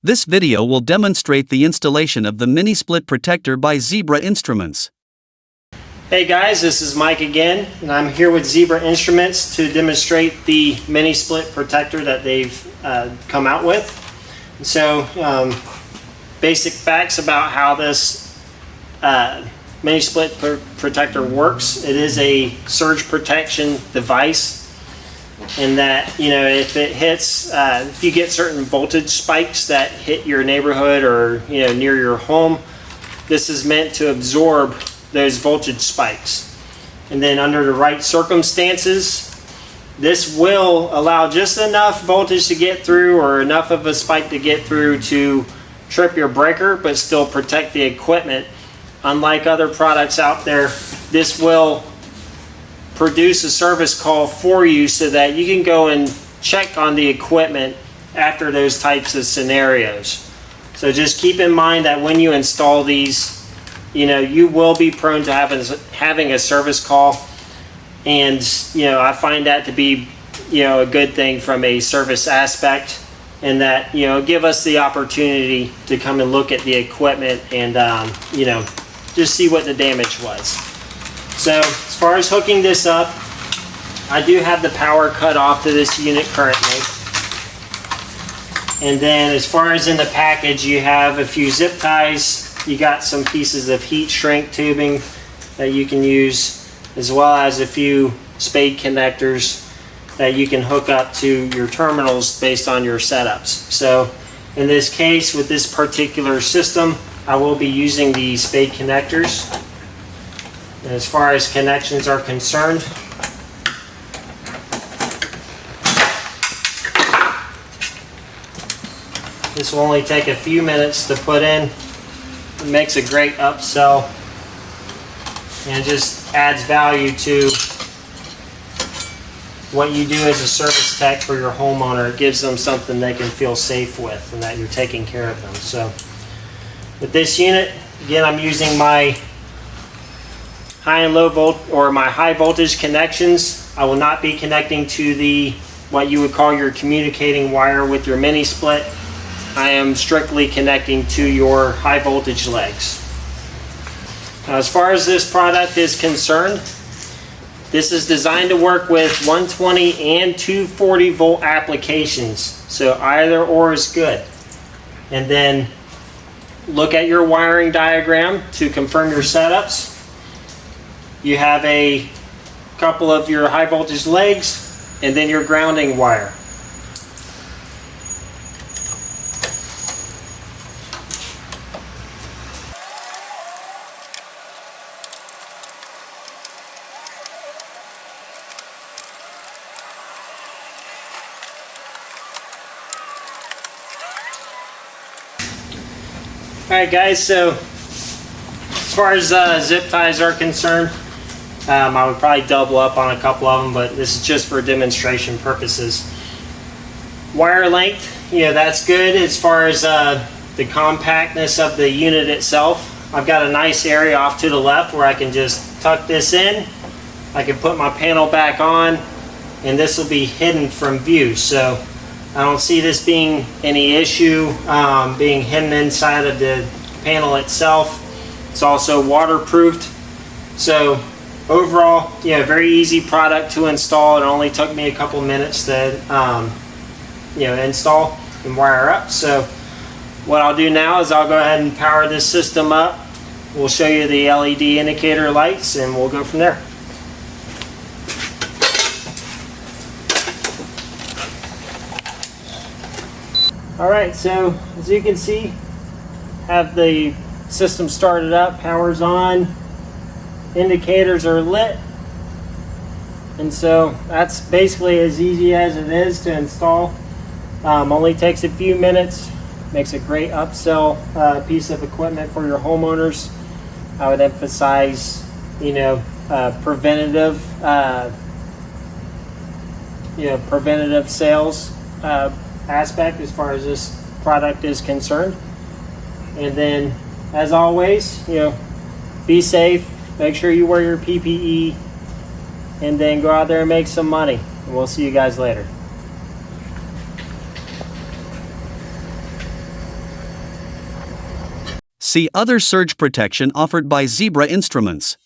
This video will demonstrate the installation of the mini split protector by Zebra Instruments. Hey guys, this is Mike again, and I'm here with Zebra Instruments to demonstrate the mini split protector that they've come out with. So, basic facts about how this mini split protector works. It is a surge protection device, in that, you know, if it hits, if you get certain voltage spikes that hit your neighborhood or, you know, near your home, this is meant to absorb those voltage spikes. And then under the right circumstances, this will allow just enough voltage to get through, or enough of a spike to get through to trip your breaker, but still protect the equipment. Unlike other products out there, this will produce a service call for you so that you can go and check on the equipment after those types of scenarios. So just keep in mind that when you install these, you know, you will be prone to having a service call, and you know, I find that to be, you know, a good thing from a service aspect, and that, you know, give us the opportunity to come and look at the equipment and you know, just see what the damage was. So as far as hooking this up, I do have the power cut off to this unit currently. And then as far as in the package, you have a few zip ties. You got some pieces of heat shrink tubing that you can use, as well as a few spade connectors that you can hook up to your terminals based on your setups. So in this case, with this particular system, I will be using the spade connectors. And as far as connections are concerned, this will only take a few minutes to put in. It makes a great upsell and just adds value to what you do as a service tech for your homeowner. It gives them something they can feel safe with, and that you're taking care of them. So with this unit, again, I'm using my high and low volt, or my high voltage connections. I will not be connecting to the, what you would call your communicating wire with your mini split. I am strictly connecting to your high voltage legs. Now, as far as this product is concerned, this is designed to work with 120 and 240 volt applications. So either or is good. And then look at your wiring diagram to confirm your setups. You have a couple of your high voltage legs and then your grounding wire. Alright guys, so as far as zip ties are concerned, I would probably double up on a couple of them, but this is just for demonstration purposes. Wire length, you know, that's good. As far as the compactness of the unit itself, I've got a nice area off to the left where I can just tuck this in. I can put my panel back on, and this will be hidden from view. So I don't see this being any issue being hidden inside of the panel itself. It's also waterproofed. So overall, yeah, very easy product to install. It only took me a couple minutes to you know, install and wire up. So what I'll do now is I'll go ahead and power this system up. We'll show you the LED indicator lights, and we'll go from there. Alright, so as you can see, have the system started up, power's on, indicators are lit, and so that's basically as easy as it is to install. Only takes a few minutes, makes a great upsell piece of equipment for your homeowners. I would emphasize, you know, preventative sales aspect as far as this product is concerned. And then, as always, you know, be safe, make sure you wear your PPE, and then go out there and make some money. And we'll see you guys later. See other surge protection offered by Zebra Instruments.